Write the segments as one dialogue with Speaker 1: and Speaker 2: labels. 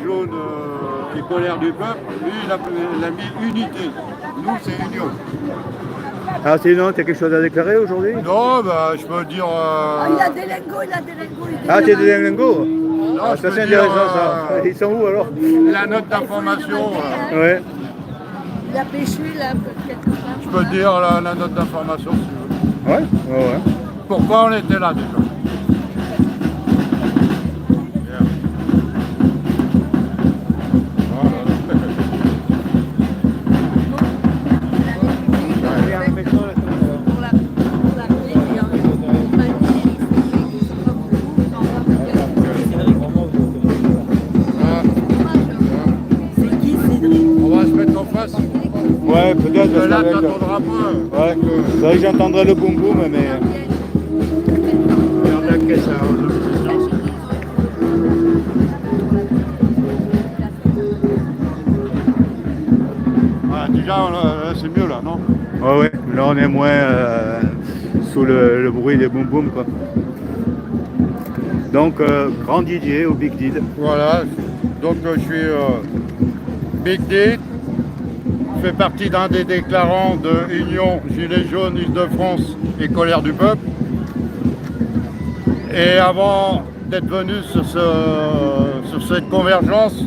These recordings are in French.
Speaker 1: jaunes et colère du peuple, lui, il a mis unité. Nous, c'est union.
Speaker 2: Ah, sinon, tu as quelque chose à déclarer aujourd'hui?
Speaker 1: Non, bah, je peux dire...
Speaker 3: Il a des lingots, il a des lingots.
Speaker 2: Ah, tu es des lingots?
Speaker 1: non,
Speaker 2: Ah,
Speaker 1: je
Speaker 2: ça
Speaker 1: peux
Speaker 2: c'est
Speaker 1: dire,
Speaker 2: intéressant ça. Ils sont où alors?
Speaker 1: la note d'information.
Speaker 2: Ouais.
Speaker 3: Il a pêché là, quelque part.
Speaker 1: Je peux dire la note d'information si tu veux.
Speaker 2: Ouais, ouais, ouais.
Speaker 1: Pourquoi on était là déjà? On va se mettre en face.
Speaker 2: Ouais, peut-être. Parce
Speaker 1: Là,
Speaker 2: qu'avec-
Speaker 1: t'entendras pas.
Speaker 2: Ouais, c'est vrai que j'entendrai le boum boum, mais.
Speaker 1: Regarde la caisse à l'opposition. Ah, déjà, là, c'est mieux là, non?
Speaker 2: Ouais, ouais. Là, on est moins sous le bruit des boum boum, quoi. Donc, grand DJ au Big Deal.
Speaker 1: Voilà, donc je suis Big D, je fais partie d'un des déclarants de Union Gilets jaunes Île-de-France et Colère du peuple. Et avant d'être venu sur cette convergence,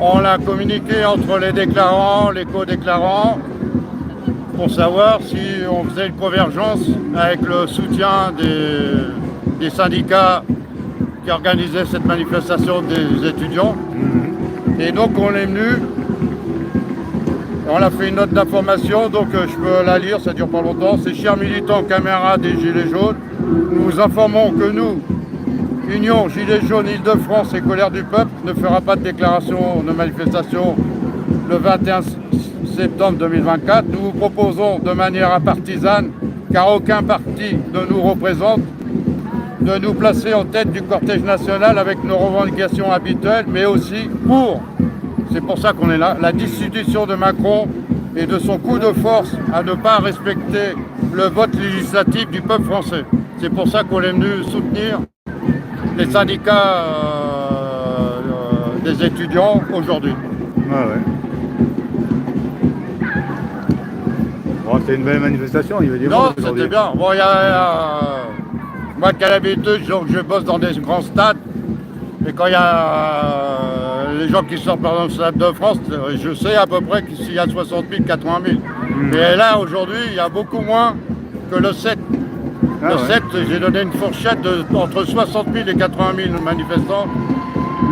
Speaker 1: on a communiqué entre les déclarants, les co-déclarants, pour savoir si on faisait une convergence avec le soutien des syndicats qui organisaient cette manifestation des étudiants. Et donc on est venu, on a fait une note d'information, donc je peux la lire, ça dure pas longtemps. C'est chers militants, camarades des Gilets jaunes, nous vous informons que nous, Union Gilets jaunes Île-de-France et Colère du peuple, ne fera pas de déclaration de manifestation le 21 septembre 2024. Nous vous proposons de manière partisane, car aucun parti ne nous représente, de nous placer en tête du cortège national avec nos revendications habituelles, mais aussi c'est pour ça qu'on est là, la destitution de Macron et de son coup de force à ne pas respecter le vote législatif du peuple français. C'est pour ça qu'on est venu soutenir les syndicats des étudiants aujourd'hui.
Speaker 2: Ouais, ouais. Bon, c'était une belle manifestation, il veut dire.
Speaker 1: Non, c'était bien. Bon, moi, qu'à l'habitude, je bosse dans des grands stades. Et quand il y a les gens qui sortent par exemple au Stade de France, je sais à peu près s'il y a 60 000, 80 000. Mais là, aujourd'hui, il y a beaucoup moins que le 7.
Speaker 2: Ah,
Speaker 1: le
Speaker 2: ouais.
Speaker 1: 7, j'ai donné une fourchette entre 60 000 et 80 000 manifestants.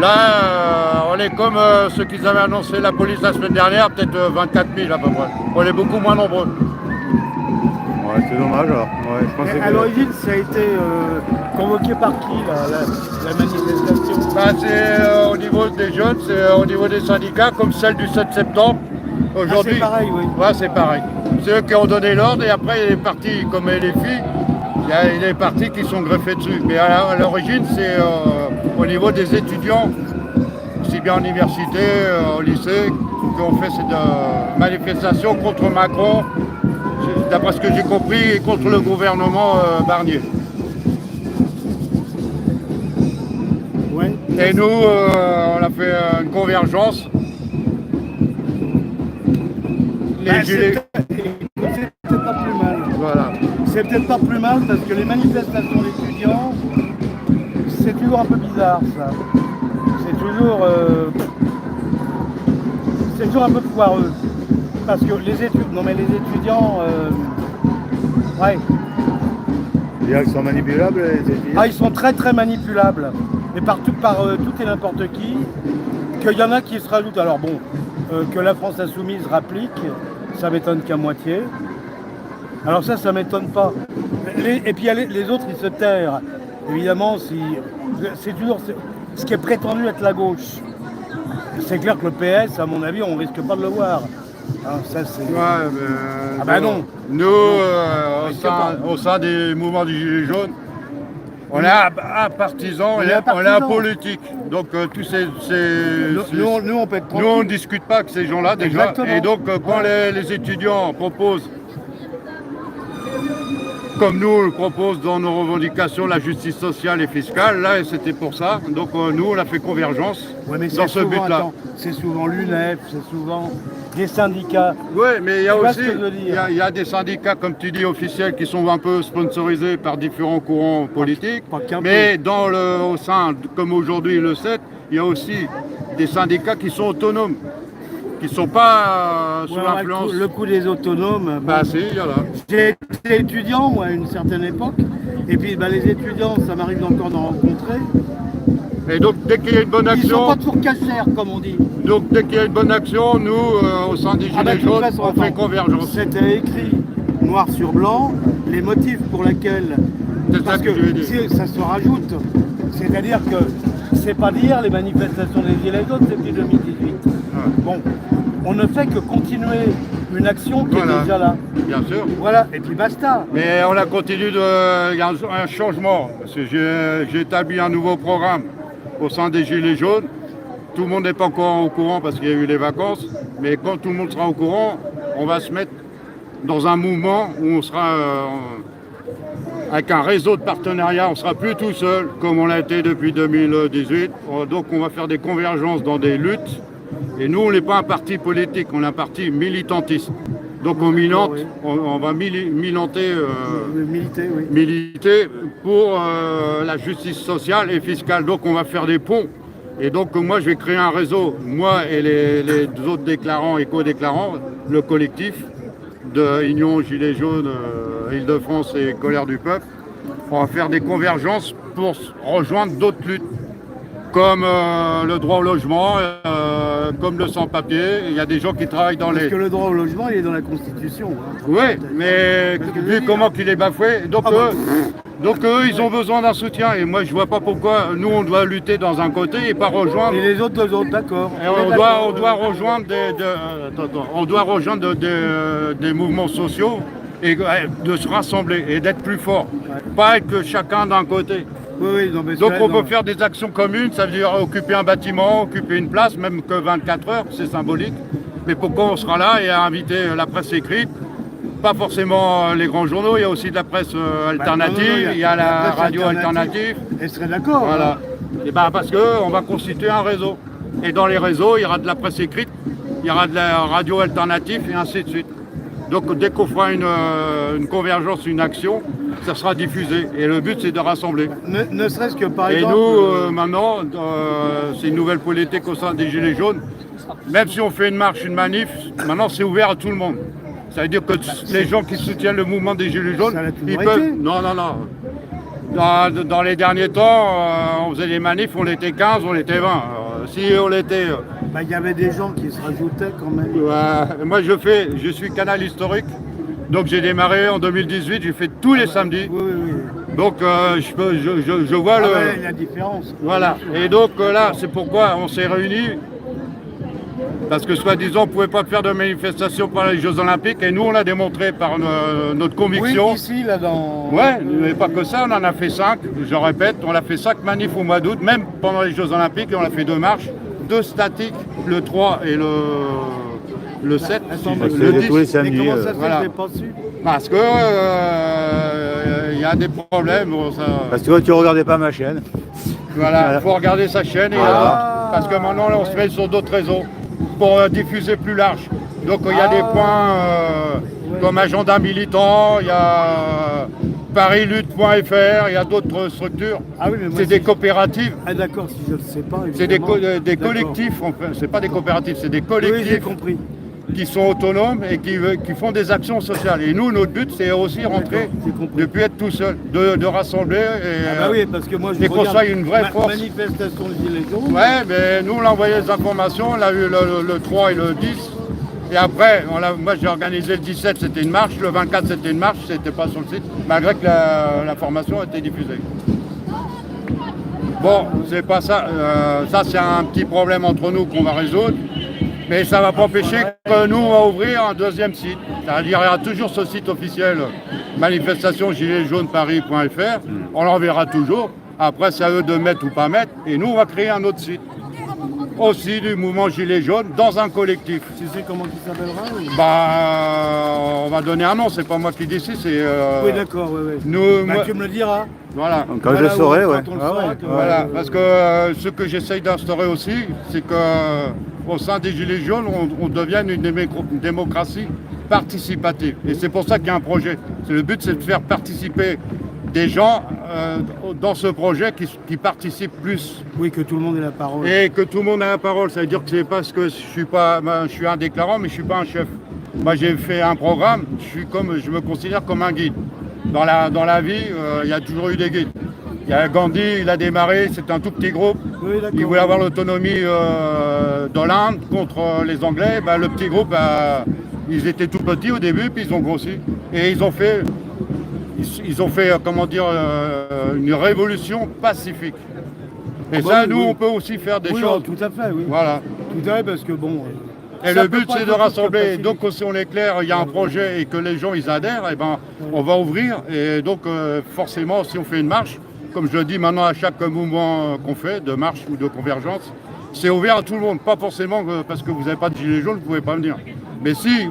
Speaker 1: Là, on est comme ceux qu'ils avaient annoncé la police la semaine dernière, peut-être 24 000 à peu près. On est beaucoup moins nombreux.
Speaker 2: Ouais, c'est dommage alors. Ouais, je pensais
Speaker 4: À
Speaker 2: que...
Speaker 4: l'origine, ça a été convoqué par qui la manifestation?
Speaker 1: Ben, c'est au niveau des jeunes, c'est au niveau des syndicats, comme celle du 7 septembre. Aujourd'hui,
Speaker 4: c'est pareil, oui.
Speaker 1: Ouais, c'est pareil. C'est eux qui ont donné l'ordre et après, il y a des partis, comme les filles, il y a des partis qui sont greffés dessus. Mais à l'origine, c'est au niveau des étudiants, aussi bien en université, au lycée, qu'on fait cette manifestation contre Macron, d'après ce que j'ai compris, et contre le gouvernement Barnier.
Speaker 4: Ouais.
Speaker 1: Et nous, on a fait une convergence. Les gilets...
Speaker 4: C'est peut-être pas plus mal.
Speaker 1: Voilà.
Speaker 4: C'est peut-être pas plus mal parce que les manifestations d'étudiants, c'est toujours un peu bizarre ça. C'est toujours un peu foireux. Parce que les étudiants, ouais.
Speaker 2: C'est-à-dire qu'ils sont manipulables, les étudiants.
Speaker 4: Ah, ils sont très très manipulables. Mais par tout et n'importe qui. Qu'il y en a qui se rajoutent. Alors bon, que la France insoumise rapplique, ça m'étonne qu'à moitié. Alors ça m'étonne pas. Et puis les autres, ils se terrent. Évidemment, c'est toujours ce qui est prétendu être la gauche. C'est clair que le PS, à mon avis, on risque pas de le voir. Hein, ça, c'est...
Speaker 1: Ouais,
Speaker 4: Ah bah non.
Speaker 1: Nous, au sein des mouvements du Gilet jaune, on est à partisans, on est apolitique. Donc tous
Speaker 4: Nous, on peut être tranquille.
Speaker 1: nous, on ne discute pas avec ces gens-là déjà.
Speaker 4: Exactement.
Speaker 1: Et donc quand les étudiants proposent comme nous on le propose dans nos revendications, la justice sociale et fiscale, là c'était pour ça. Donc nous on a fait convergence
Speaker 4: Ouais, mais
Speaker 1: dans ce but-là.
Speaker 4: C'est souvent l'UNEF, c'est souvent des syndicats.
Speaker 1: Oui, mais il y a
Speaker 4: Tu vois
Speaker 1: aussi
Speaker 4: ce que je veux dire.
Speaker 1: il y a des syndicats, comme tu dis, officiels, qui sont un peu sponsorisés par différents courants politiques.
Speaker 4: pas qu'un
Speaker 1: Mais au sein, comme aujourd'hui le 7, il y a aussi des syndicats qui sont autonomes, qui ne sont pas sous
Speaker 4: Ouais,
Speaker 1: l'influence.
Speaker 4: le coup des autonomes.
Speaker 1: Bah si, il y en a.
Speaker 4: J'ai été étudiant, moi, à une certaine époque. Et puis, les étudiants, ça m'arrive encore d'en rencontrer.
Speaker 1: Et donc dès qu'il y a une bonne
Speaker 4: Ils sont
Speaker 1: action,
Speaker 4: pas toujours cachers, comme on dit.
Speaker 1: donc dès qu'il y a une bonne action, nous, au sein des Gilets
Speaker 4: De toute
Speaker 1: jaunes,
Speaker 4: façon,
Speaker 1: on fait
Speaker 4: attends,
Speaker 1: convergence.
Speaker 4: C'était écrit noir sur blanc, les motifs pour lesquels.
Speaker 1: C'est ça
Speaker 4: Parce
Speaker 1: que je veux dire.
Speaker 4: si ça se rajoute. C'est-à-dire que c'est pas d'hier les manifestations des Gilets jaunes, c'est depuis 2018. Bon, on ne fait que continuer une action qui
Speaker 1: Voilà.
Speaker 4: est déjà là.
Speaker 1: Bien sûr.
Speaker 4: Voilà, et puis basta.
Speaker 1: Mais on a continué il y a un changement. Parce que j'ai établi un nouveau programme au sein des Gilets jaunes. Tout le monde n'est pas encore au courant parce qu'il y a eu les vacances. Mais quand tout le monde sera au courant, on va se mettre dans un mouvement où on sera avec un réseau de partenariats. On ne sera plus tout seul comme on l'a été depuis 2018. Donc on va faire des convergences dans des luttes. Et nous, on n'est pas un parti politique, on est un parti militantiste. Donc on milite,
Speaker 4: oui.
Speaker 1: on va militer,
Speaker 4: Militer, oui.
Speaker 1: militer pour la justice sociale et fiscale. Donc on va faire des ponts. Et donc moi je vais créer un réseau, moi et les autres déclarants, éco-déclarants, le collectif de Union Gilets jaunes, Île-de-France et Colère du Peuple. On va faire des convergences pour rejoindre d'autres luttes, comme le droit au logement, comme le sans-papier. Il y a des gens qui travaillent dans
Speaker 4: Parce
Speaker 1: les...
Speaker 4: que le droit au logement, il est dans la Constitution. Hein.
Speaker 1: Oui, mais
Speaker 4: Parce que je veux
Speaker 1: vu
Speaker 4: dire-
Speaker 1: comment qu'il est bafoué, donc eux, ils ont besoin d'un soutien. Et moi, je vois pas pourquoi nous, on doit lutter dans un côté et pas rejoindre.
Speaker 4: Et les autres, d'accord.
Speaker 1: Et on doit rejoindre des mouvements sociaux et de se rassembler et d'être plus fort. Pas être chacun d'un côté.
Speaker 4: Oui, non, mais
Speaker 1: Donc
Speaker 4: ça,
Speaker 1: on
Speaker 4: non.
Speaker 1: peut faire des actions communes, ça veut dire occuper un bâtiment, occuper une place, même que 24 heures, c'est symbolique. Mais pourquoi on sera là et à inviter la presse écrite, pas forcément les grands journaux, il y a aussi de la presse alternative,
Speaker 4: non,
Speaker 1: il y a la
Speaker 4: presse
Speaker 1: radio alternative.
Speaker 4: Elle serait d'accord.
Speaker 1: Voilà.
Speaker 4: Hein.
Speaker 1: Et parce qu'on va constituer un réseau. Et dans les réseaux, il y aura de la presse écrite, il y aura de la radio alternative et ainsi de suite. Donc dès qu'on fera une convergence, une action, ça sera diffusé. Et le but, c'est de rassembler.
Speaker 4: Ne serait-ce que par
Speaker 1: Et
Speaker 4: exemple.
Speaker 1: nous, maintenant, c'est une nouvelle politique au sein des Gilets jaunes. Même si on fait une marche, une manif, maintenant c'est ouvert à tout le monde. Ça veut dire que les gens qui soutiennent le mouvement des Gilets jaunes,
Speaker 4: Ça l'a toujours
Speaker 1: ils
Speaker 4: été.
Speaker 1: peuvent... Non, non, non. Dans les derniers temps, on faisait des manifs, on était 15, on était 20. Si on était...
Speaker 4: Il y avait des gens qui se rajoutaient quand même.
Speaker 1: moi, je suis canal historique. Donc j'ai démarré en 2018, j'ai fait tous les samedis.
Speaker 4: Oui, oui, oui.
Speaker 1: Donc je vois
Speaker 4: Ah
Speaker 1: le...
Speaker 4: ouais, la différence.
Speaker 1: Voilà. Et donc là, c'est pourquoi on s'est réunis. Parce que soi-disant, on ne pouvait pas faire de manifestation pendant les Jeux Olympiques. Et nous, on l'a démontré par notre conviction.
Speaker 4: Oui, ici, là, dans...
Speaker 1: Ouais, mais pas que ça, on en a fait 5. Je répète, on a fait 5 manifs au mois d'août, même pendant les Jeux Olympiques. Et on a fait 2 marches, 2 statiques, le 3 et le 7.
Speaker 4: Attends,
Speaker 2: mais
Speaker 1: le
Speaker 2: c'est tous les
Speaker 1: 10.
Speaker 2: samedis.
Speaker 4: Mais comment ça se fait
Speaker 1: voilà.
Speaker 4: que je l'ai pas su?
Speaker 1: Parce que il y a des problèmes. Bon, ça...
Speaker 2: Parce que tu regardais pas ma chaîne.
Speaker 1: Voilà, il faut regarder sa chaîne. Parce que maintenant, là, on se met sur d'autres réseaux pour diffuser plus large. Donc, il y a des points comme Agenda Militant, il y a ParisLutte.fr, il y a d'autres structures.
Speaker 4: Ah oui, mais moi,
Speaker 1: C'est des coopératives.
Speaker 4: Ah d'accord, si je ne le sais pas,
Speaker 1: C'est des,
Speaker 4: évidemment.
Speaker 1: des
Speaker 4: D'accord.
Speaker 1: collectifs, c'est pas des coopératives, c'est des
Speaker 4: Oui, j'ai
Speaker 1: collectifs
Speaker 4: compris.
Speaker 1: qui sont autonomes et qui font des actions sociales. Et nous, notre but, c'est aussi rentrer,
Speaker 4: D'accord, j'ai compris.
Speaker 1: de ne plus être tout seul, de rassembler et,
Speaker 4: Ah bah oui, parce que moi je
Speaker 1: et qu'on
Speaker 4: regarde
Speaker 1: soit une vraie force.
Speaker 4: manifestation de Gilets jaunes.
Speaker 1: Ouais, mais nous, on a envoyé les informations, on a eu le 3 et le 10. Et après, moi j'ai organisé le 17, c'était une marche, le 24 c'était une marche, c'était pas sur le site, malgré que l'information était diffusée. Bon, c'est pas ça. Ça, c'est un petit problème entre nous qu'on va résoudre. Mais ça ne va pas empêcher que nous, on va ouvrir un deuxième site. C'est-à-dire qu'il y aura toujours ce site officiel, manifestation giletsjaunesparis.fr. On l'enverra toujours. Après, c'est à eux de mettre ou pas mettre. Et nous, on va créer un autre site. aussi du mouvement Gilets jaunes dans un collectif.
Speaker 4: Tu sais comment il s'appellera
Speaker 1: Bah, on va donner un nom, c'est pas moi qui décide, c'est...
Speaker 4: Oui, d'accord, oui.
Speaker 1: Nous,
Speaker 4: Bah,
Speaker 1: moi-
Speaker 4: tu me le diras.
Speaker 1: voilà.
Speaker 2: Quand je le saurai, ouais.
Speaker 4: Quand on le
Speaker 2: Ah
Speaker 4: saura,
Speaker 2: ouais.
Speaker 4: que-
Speaker 1: Voilà, parce que ce que j'essaye d'instaurer aussi, c'est que au sein des Gilets jaunes, on devienne une démocratie participative. Et c'est pour ça qu'il y a un projet. Le but, c'est de faire participer des gens dans ce projet qui participent plus.
Speaker 4: Oui, que tout le monde ait la parole.
Speaker 1: Et que tout le monde a la parole. Ça veut dire que c'est parce que je suis un déclarant, mais je suis pas un chef. Moi, j'ai fait un programme, je me considère comme un guide. Dans la vie, il y a toujours eu des guides. Il y a Gandhi, il a démarré, c'était un tout petit groupe.
Speaker 4: Oui, d'accord.
Speaker 1: Il voulait avoir l'autonomie de l'Inde contre les Anglais. Le petit groupe, ils étaient tout petits au début, puis ils ont grossi. Et ils ont fait comment dire, une révolution pacifique. Et
Speaker 4: Ah bah
Speaker 1: ça,
Speaker 4: oui,
Speaker 1: nous,
Speaker 4: oui.
Speaker 1: on peut aussi faire des
Speaker 4: Oui,
Speaker 1: choses.
Speaker 4: tout à fait, oui.
Speaker 1: Voilà.
Speaker 4: Tout à fait, parce que bon...
Speaker 1: Et
Speaker 4: ça
Speaker 1: le
Speaker 4: peut
Speaker 1: but,
Speaker 4: pas
Speaker 1: c'est
Speaker 4: être
Speaker 1: de
Speaker 4: tout
Speaker 1: rassembler.
Speaker 4: pacifique.
Speaker 1: Donc, si on est clair, il y a un projet et que les gens, ils adhèrent, et ben, on va ouvrir. Et donc, forcément, si on fait une marche, comme je le dis maintenant à chaque mouvement qu'on fait, de marche ou de convergence, c'est ouvert à tout le monde. Pas forcément parce que vous n'avez pas de gilet jaune, vous ne pouvez pas venir. Mais si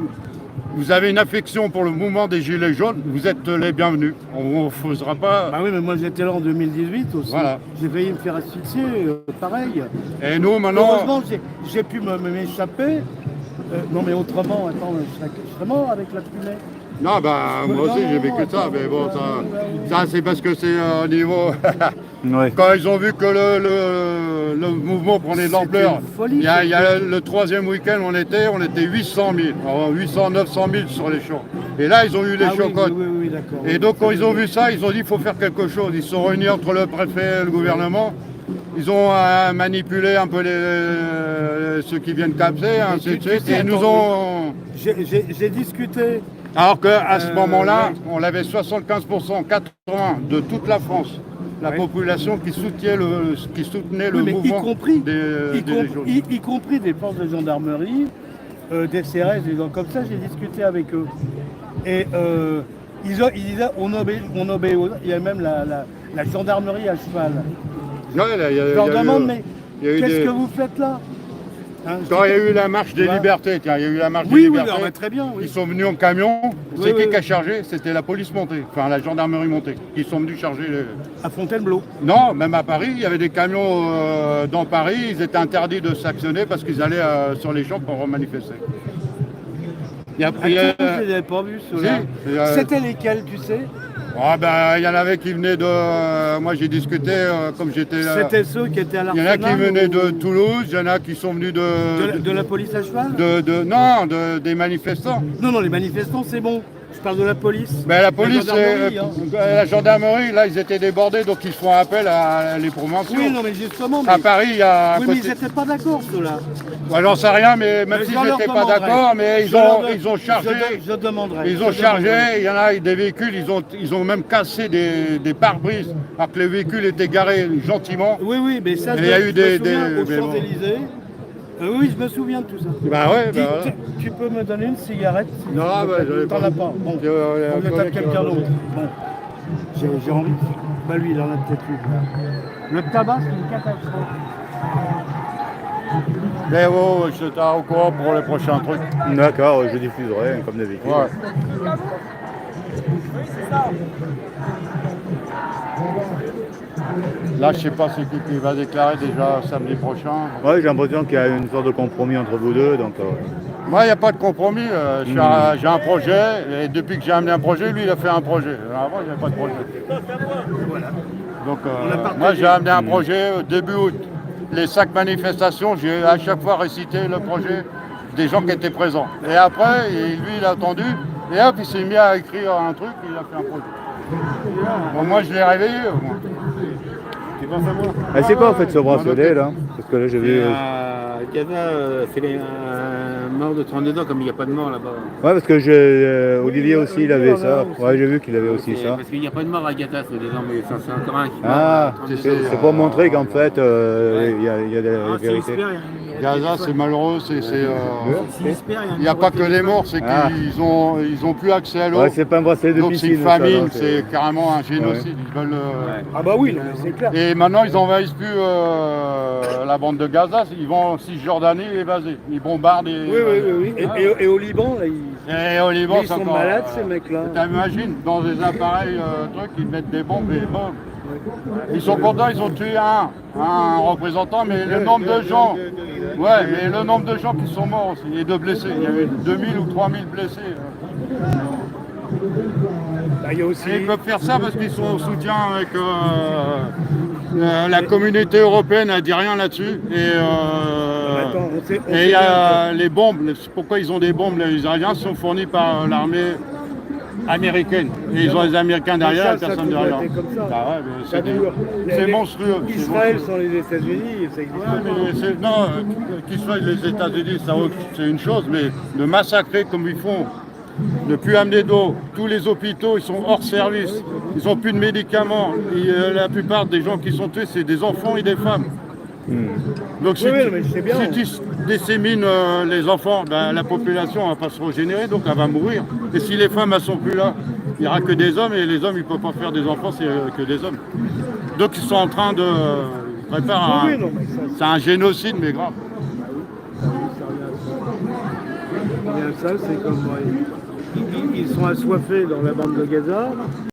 Speaker 1: vous avez une affection pour le mouvement des gilets jaunes, vous êtes les bienvenus. On ne vous refusera pas.
Speaker 4: Bah oui, mais moi j'étais là en 2018 aussi.
Speaker 1: Voilà.
Speaker 4: J'ai failli me faire asphyxier, pareil.
Speaker 1: Et nous, maintenant...
Speaker 4: Heureusement, j'ai pu m'échapper. Non, mais autrement, attends, je serais mort avec la fumée.
Speaker 1: Non, moi aussi, j'ai vécu ça.
Speaker 4: attends,
Speaker 1: Mais bon, ça c'est parce que c'est au niveau...
Speaker 2: Ouais.
Speaker 1: Quand ils ont vu que le mouvement prenait de l'ampleur,
Speaker 4: C'était une folie,
Speaker 1: il y a le troisième week-end, on était 800 000, 800, 900 000 sur les champs. Et là, ils ont eu les
Speaker 4: Ah oui,
Speaker 1: chocottes.
Speaker 4: oui, d'accord.
Speaker 1: Et donc, quand ils ont vu ça, ils ont dit qu'il faut faire quelque chose. Ils se sont réunis entre le préfet et le gouvernement. Ils ont manipulé un peu ceux qui viennent capter, ainsi de suite. Et ils nous ont...
Speaker 4: J'ai discuté.
Speaker 1: Alors qu'à ce moment-là,
Speaker 4: ouais.
Speaker 1: on avait 75%, 80% de toute la France, la
Speaker 4: Ouais.
Speaker 1: population qui soutenait le
Speaker 4: Oui, mais
Speaker 1: mouvement
Speaker 4: y compris des forces de gendarmerie, des CRS, des gens comme ça, j'ai discuté avec eux. Et ils disaient on obéit il y a même la gendarmerie à cheval.
Speaker 1: Ouais,
Speaker 4: Je leur demande, mais qu'est-ce que vous faites là hein,
Speaker 1: Quand il y a eu la marche des libertés, il y a eu la marche des
Speaker 4: Oui,
Speaker 1: libertés,
Speaker 4: alors, très bien, oui.
Speaker 1: ils sont venus en camion, c'est
Speaker 4: Oui,
Speaker 1: qui
Speaker 4: oui.
Speaker 1: a chargé? C'était la police montée, enfin la gendarmerie montée, qui sont venus charger
Speaker 4: À Fontainebleau.
Speaker 1: Non, même à Paris, il y avait des camions dans Paris, ils étaient interdits de s'actionner parce qu'ils allaient sur les champs pour manifester. Il y a- il y a-
Speaker 4: Je les avais pas vus, ceux-là.
Speaker 1: Si,
Speaker 4: C'était lesquels, tu sais
Speaker 1: il y en avait qui venaient de... Moi j'ai discuté, comme j'étais là.
Speaker 4: C'était ceux qui étaient à
Speaker 1: Il y en a
Speaker 4: l'Arsenal
Speaker 1: qui venaient
Speaker 4: ou-
Speaker 1: de Toulouse, il y en a qui sont venus
Speaker 4: de la police à cheval
Speaker 1: des manifestants.
Speaker 4: Non, les manifestants, c'est bon. Je parle de la police.
Speaker 1: Mais la police,
Speaker 4: gendarmerie, hein.
Speaker 1: la gendarmerie, là ils étaient débordés, donc ils font appel à les promotions.
Speaker 4: Oui, non, mais justement. Mais...
Speaker 1: À Paris, il y a...
Speaker 4: Oui, mais ils n'étaient pas d'accord, ceux-là.
Speaker 1: Ouais, j'en sais rien, mais même
Speaker 4: Mais
Speaker 1: s'ils
Speaker 4: je leur
Speaker 1: n'étaient pas
Speaker 4: demanderai.
Speaker 1: d'accord, mais
Speaker 4: Je leur
Speaker 1: ils ont chargé...
Speaker 4: Je demanderai.
Speaker 1: Ils ont chargé, il y en a des véhicules, ils ont même cassé des pare-brises, alors que les véhicules étaient garés gentiment.
Speaker 4: Oui, mais ça,
Speaker 1: Mais il y a eu
Speaker 4: je me
Speaker 1: des-
Speaker 4: souviens
Speaker 1: des-
Speaker 4: aux
Speaker 1: mais bon.
Speaker 4: Champs-Élysées. Oui, je me souviens de tout ça.
Speaker 1: Bah ouais,
Speaker 4: Dis,
Speaker 1: bah voilà.
Speaker 4: tu peux me donner une cigarette s'il
Speaker 1: Non,
Speaker 4: te plaît
Speaker 1: bah, j'en ai
Speaker 4: T'en
Speaker 1: pas.
Speaker 4: as pas. Bon,
Speaker 1: Il y a
Speaker 4: on est à quelqu'un d'autre. Bon, j'ai envie. Bah lui, il en a peut-être une. Le tabac, c'est une catastrophe.
Speaker 1: Mais bon, je te tiens au courant pour les prochains trucs.
Speaker 2: D'accord, je diffuserai comme d'habitude.
Speaker 1: Ouais. Là, je sais pas c'est qui va déclarer déjà samedi prochain.
Speaker 2: Ouais, j'ai l'impression qu'il y a une sorte de compromis entre vous deux, donc
Speaker 1: Moi, il n'y a pas de compromis. J'ai un projet, et depuis que j'ai amené un projet, lui, il a fait un projet. Avant, il n'y avait pas de projet. Donc, moi, j'ai amené un projet début août. Les 5 manifestations, j'ai à chaque fois récité le projet des gens qui étaient présents. Et après, lui, il a attendu, et hop, il s'est mis à écrire un truc, et il a fait un projet. Bon, moi, je l'ai réveillé. Moi.
Speaker 5: Tu penses à moi?
Speaker 2: Ah, c'est quoi en fait ce bracelet là? Parce que là j'ai vu.
Speaker 5: Gaza, c'est un mort de 32 ans, comme il n'y a pas de mort là-bas.
Speaker 2: Ouais, parce que Olivier aussi il avait ça. Ouais, j'ai vu qu'il avait aussi ça.
Speaker 5: Parce qu'il n'y a pas de mort à Gaza, c'est des gens, mais ça, c'est encore un qui
Speaker 2: Ah,
Speaker 5: meurt à 32
Speaker 2: c'est
Speaker 5: ans.
Speaker 2: pour montrer qu'en fait il y a de la
Speaker 5: Ah, s'il
Speaker 2: vérité.
Speaker 5: espère,
Speaker 1: Gaza, c'est malheureux,
Speaker 5: s'il espère,
Speaker 1: il n'y a pas que les morts, c'est
Speaker 2: Ah.
Speaker 1: qu'ils ont plus accès à l'eau.
Speaker 2: Ouais, c'est pas un bracelet de
Speaker 1: Donc c'est
Speaker 2: piscine.
Speaker 1: une
Speaker 2: ça,
Speaker 1: famine,
Speaker 2: non,
Speaker 1: c'est carrément un génocide. Ils veulent,
Speaker 4: Ah bah oui, non, mais c'est clair.
Speaker 1: Et maintenant, ils n'envahissent plus la bande de Gaza, ils vont en Cisjordanie et évasés. Ils bombardent et...
Speaker 4: Oui. Et au Liban, là,
Speaker 1: Et au Liban,
Speaker 4: ils
Speaker 1: c'est
Speaker 4: sont
Speaker 1: encore,
Speaker 4: malades, ces mecs-là.
Speaker 1: T'imagines, dans des appareils trucs, ils mettent des bombes et bombes. Ils sont contents, ils ont tué un représentant, mais le nombre de gens, ouais, mais le nombre de gens qui sont morts aussi, et de blessés, il y avait 2000 ou 3000 blessés.
Speaker 4: Bah, il y a aussi...
Speaker 1: Et ils peuvent faire ça parce qu'ils sont au soutien avec la communauté européenne, elle dit rien là-dessus.
Speaker 4: Attends, on sait
Speaker 1: Et il y
Speaker 4: bien
Speaker 1: a les bombes, pourquoi ils ont des bombes, les Israéliens sont fournis par l'armée américaine. Et ils ont les Américains derrière et
Speaker 4: ça
Speaker 1: personne
Speaker 4: a toujours
Speaker 1: derrière.
Speaker 4: été comme ça.
Speaker 1: Bah ouais, mais
Speaker 4: Ça
Speaker 1: c'est
Speaker 4: dure.
Speaker 1: c'est
Speaker 4: Les-
Speaker 1: monstrueux. c'est
Speaker 4: Israël
Speaker 1: monstrueux.
Speaker 4: sans les États-Unis, ça existe
Speaker 1: Ouais,
Speaker 4: pas.
Speaker 1: mais non, qu'ils soient les États-Unis, c'est une chose, mais de massacrer comme ils font, ne plus amener d'eau, tous les hôpitaux, ils sont hors service, ils n'ont plus de médicaments. Et, la plupart des gens qui sont tués, c'est des enfants et des femmes. Donc si,
Speaker 4: Oui, mais je sais bien.
Speaker 1: si tu dissémines les enfants, ben, la population ne va pas se régénérer, donc elle va mourir. Et si les femmes ne sont plus là, il n'y aura que des hommes, et les hommes, ils ne peuvent pas faire des enfants, c'est que des hommes. Donc ils sont en train de... Ils préparent
Speaker 4: Oui, non, mais ça,
Speaker 1: c'est un génocide, mais grave.
Speaker 4: c'est bien ça, c'est comme... Ils sont assoiffés dans la bande de Gaza.